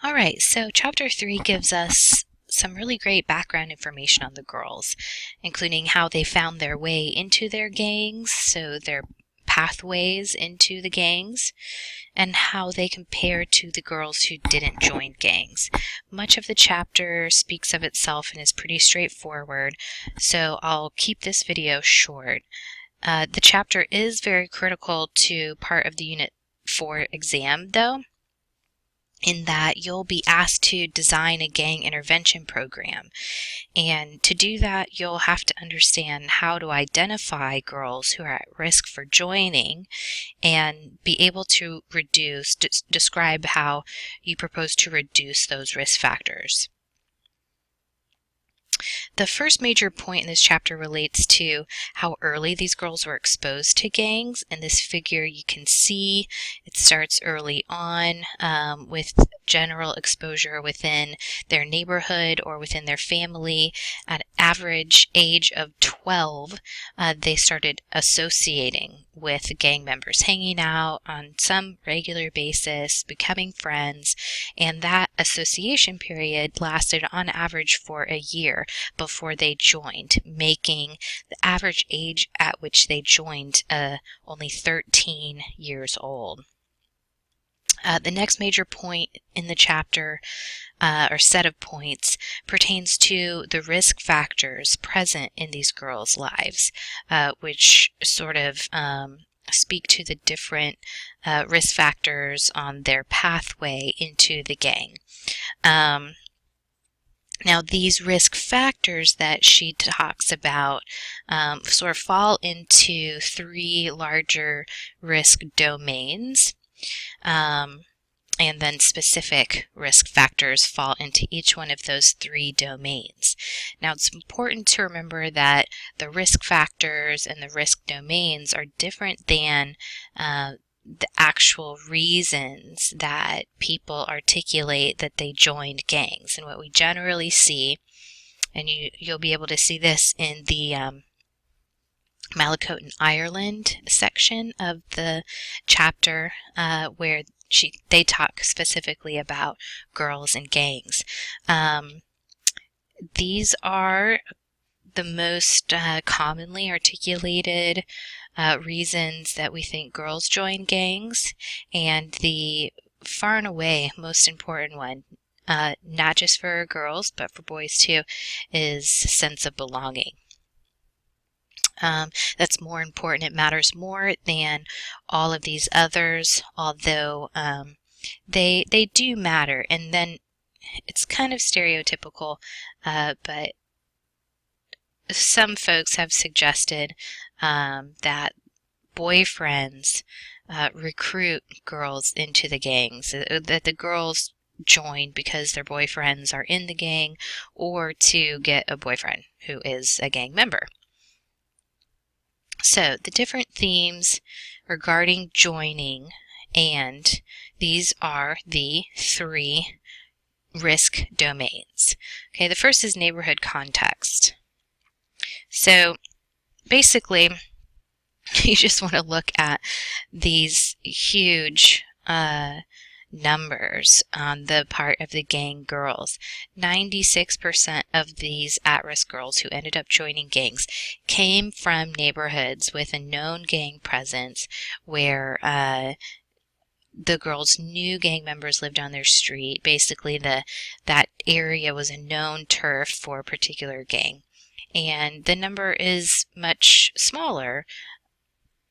All right, so chapter 3 gives us some really great background information on the girls, including how they found their way into their gangs, so their pathways into the gangs, and how they compare to the girls who didn't join gangs. Much of the chapter speaks of itself and is pretty straightforward, so I'll keep this video short. The chapter is very critical to part of the Unit 4 exam, though, in that you'll be asked to design a gang intervention program. And to do that, you'll have to understand how to identify girls who are at risk for joining and be able to describe how you propose to reduce those risk factors. The first major point in this chapter relates to how early these girls were exposed to gangs. In this figure, you can see it starts early on with general exposure within their neighborhood or within their family. At average age of 12, they started associating with gang members, hanging out on some regular basis, becoming friends, and that association period lasted on average for a year before they joined, making the average age at which they joined only 13 years old. The next major point in the chapter, or set of points, pertains to the risk factors present in these girls' lives, which sort of speak to the different risk factors on their pathway into the gang. Now, these risk factors that she talks about sort of fall into three larger risk domains, and then specific risk factors fall into each one of those three domains. Now, it's important to remember that the risk factors and the risk domains are different than the actual reasons that people articulate that they joined gangs. And what we generally see, and you'll be able to see this in the Malachite in Ireland section of the chapter, where they talk specifically about girls and gangs. These are the most commonly articulated reasons that we think girls join gangs, and the far and away most important one, not just for girls but for boys too, is sense of belonging. That's more important. It matters more than all of these others, although they do matter. And then it's kind of stereotypical, but some folks have suggested that boyfriends recruit girls into the gangs, that the girls join because their boyfriends are in the gang or to get a boyfriend who is a gang member. So the different themes regarding joining, and these are the three risk domains. Okay, the first is neighborhood context. So basically, you just want to look at these huge numbers on the part of the gang girls. 96% of these at-risk girls who ended up joining gangs came from neighborhoods with a known gang presence, where the girls knew gang members lived on their street. Basically, that area was a known turf for a particular gang. And the number is much smaller,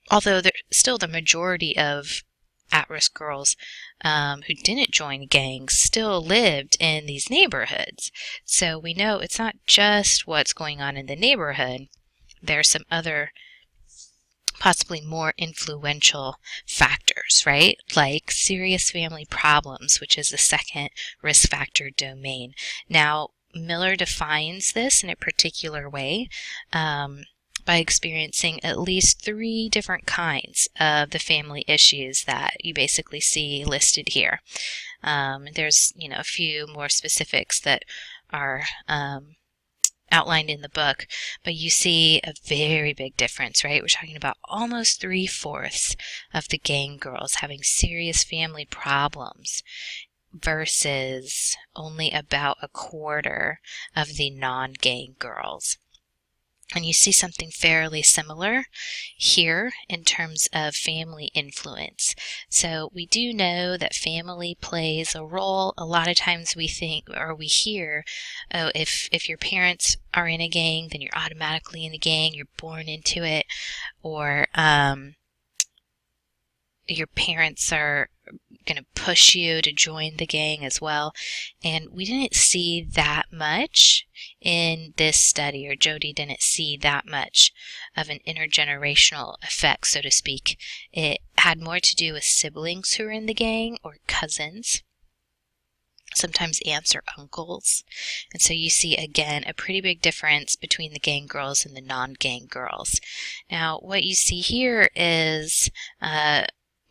although still the majority of at-risk girls who didn't join gangs still lived in these neighborhoods. So we know it's not just what's going on in the neighborhood. There are some other possibly more influential factors, right? Like serious family problems, which is the second risk factor domain. Now, Miller defines this in a particular way by experiencing at least three different kinds of the family issues that you basically see listed here. There's, a few more specifics that are outlined in the book, but you see a very big difference, right? We're talking about almost 3/4 of the gang girls having serious family problems. versus only about a quarter of the non-gang girls. And you see something fairly similar here in terms of family influence. So we do know that family plays a role. A lot of times we think, or we hear, oh, if your parents are in a gang, then you're automatically in a gang, you're born into it, or your parents are going to push you to join the gang as well. And we didn't see that much in this study, or Jody didn't see that much of an intergenerational effect, so to speak. It had more to do with siblings who are in the gang, or cousins, sometimes aunts or uncles. And so you see, again, a pretty big difference between the gang girls and the non-gang girls. Now, what you see here is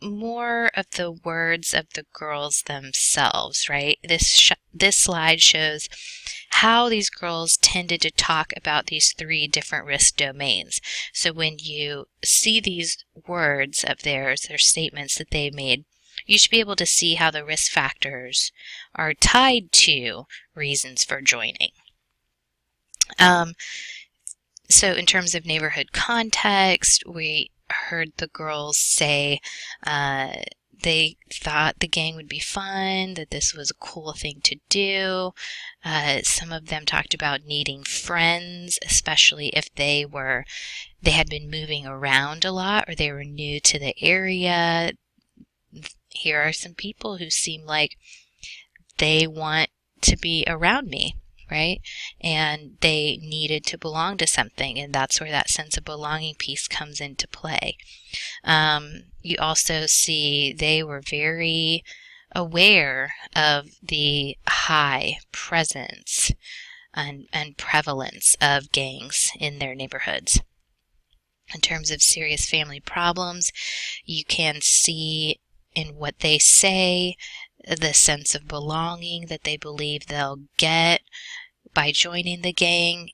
more of the words of the girls themselves, right? This slide shows how these girls tended to talk about these 3 different risk domains. So when you see these words of theirs, their statements that they made, you should be able to see how the risk factors are tied to reasons for joining. So in terms of neighborhood context, we heard the girls say they thought the gang would be fun, that this was a cool thing to do. Some of them talked about needing friends, especially if they had been moving around a lot, or they were new to the area. Here are some people who seem like they want to be around me, right? And they needed to belong to something, and that's where that sense of belonging piece comes into play. You also see they were very aware of the high presence and prevalence of gangs in their neighborhoods. In terms of serious family problems, you can see in what they say the sense of belonging that they believe they'll get by joining the gang.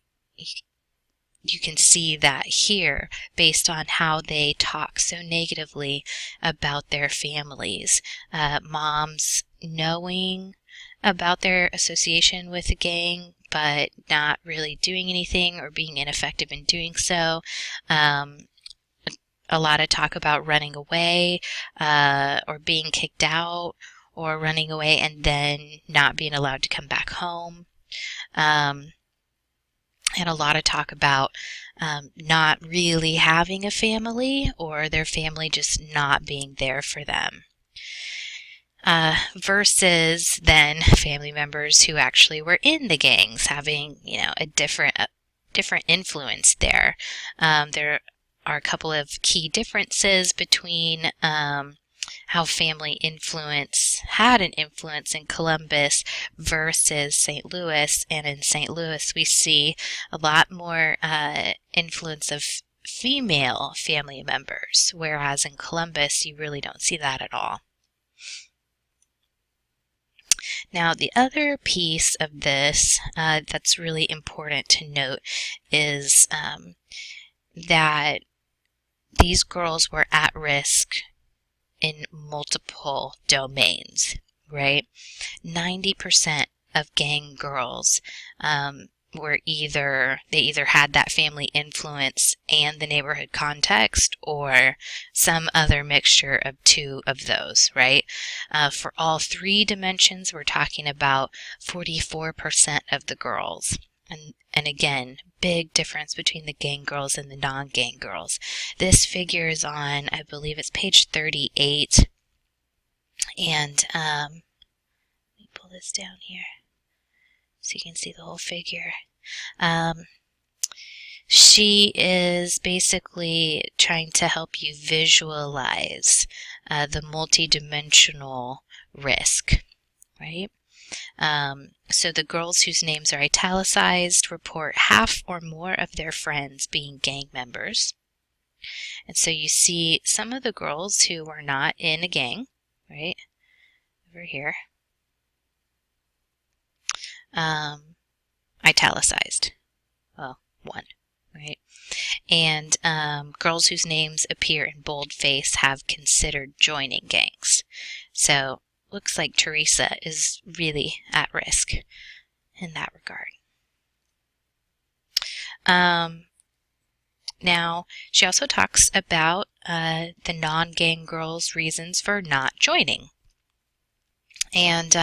You can see that here based on how they talk so negatively about their families. Moms knowing about their association with the gang, but not really doing anything or being ineffective in doing so. A lot of talk about running away, or being kicked out, or running away and then not being allowed to come back home. And a lot of talk about not really having a family, or their family just not being there for them. Versus then family members who actually were in the gangs having, a different influence there. There are a couple of key differences between how family influence had an influence in Columbus versus St. Louis. And in St. Louis, we see a lot more influence of female family members, whereas in Columbus, you really don't see that at all. Now, the other piece of this that's really important to note is that these girls were at risk in multiple domains, right? 90% of gang girls were either had that family influence and the neighborhood context, or some other mixture of 2 of those, right? For all 3 dimensions, we're talking about 44% of the girls. And again, big difference between the gang girls and the non-gang girls. This figure is on, I believe it's page 38. And let me pull this down here so you can see the whole figure. She is basically trying to help you visualize the multidimensional risk, right? So the girls whose names are italicized report half or more of their friends being gang members. And so you see some of the girls who were not in a gang, right, over here, italicized, well, 1, right? And girls whose names appear in boldface have considered joining gangs. So looks like Teresa is really at risk in that regard. Now, she also talks about the non-gang girls' reasons for not joining. And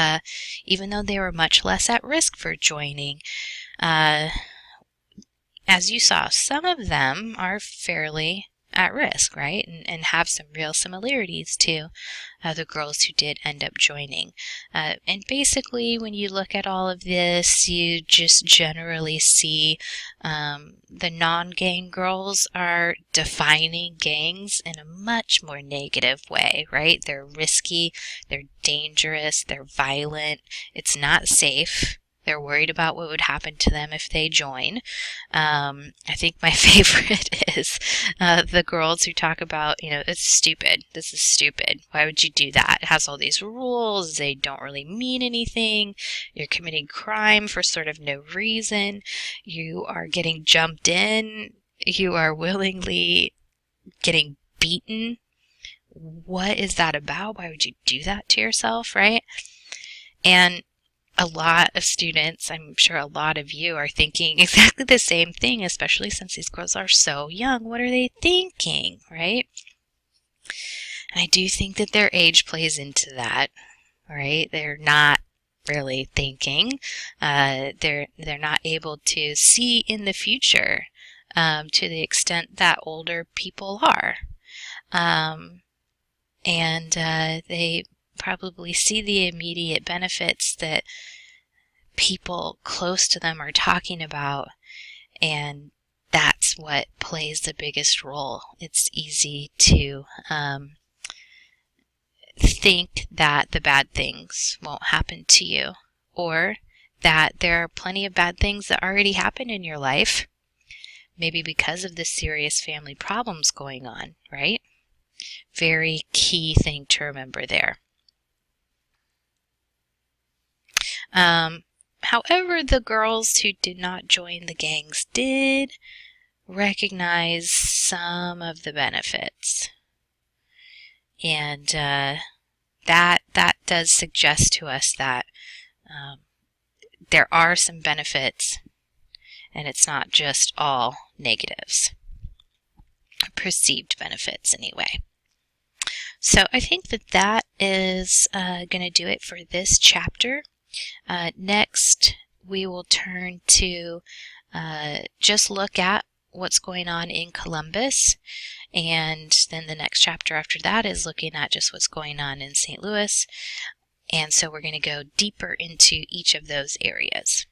even though they were much less at risk for joining, as you saw, some of them are fairly at risk, right? And have some real similarities to the girls who did end up joining. And basically, when you look at all of this, you just generally see the non-gang girls are defining gangs in a much more negative way, right? They're risky, they're dangerous, they're violent, it's not safe. They're worried about what would happen to them if they join. I think my favorite is the girls who talk about, it's stupid. This is stupid. Why would you do that? It has all these rules. They don't really mean anything. You're committing crime for sort of no reason. You are getting jumped in. You are willingly getting beaten. What is that about? Why would you do that to yourself, right? And a lot of students, I'm sure a lot of you, are thinking exactly the same thing, especially since these girls are so young. What are they thinking, right? And I do think that their age plays into that, right? They're not really thinking. They're not able to see in the future to the extent that older people are. And they probably see the immediate benefits that people close to them are talking about, and that's what plays the biggest role. It's easy to think that the bad things won't happen to you, or that there are plenty of bad things that already happen in your life, maybe because of the serious family problems going on, right? Very key thing to remember there. However, the girls who did not join the gangs did recognize some of the benefits. And that does suggest to us that there are some benefits, and it's not just all negatives. Perceived benefits, anyway. So I think that is going to do it for this chapter. Next, we will turn to just look at what's going on in Columbus, and then the next chapter after that is looking at just what's going on in St. Louis, and so we're going to go deeper into each of those areas.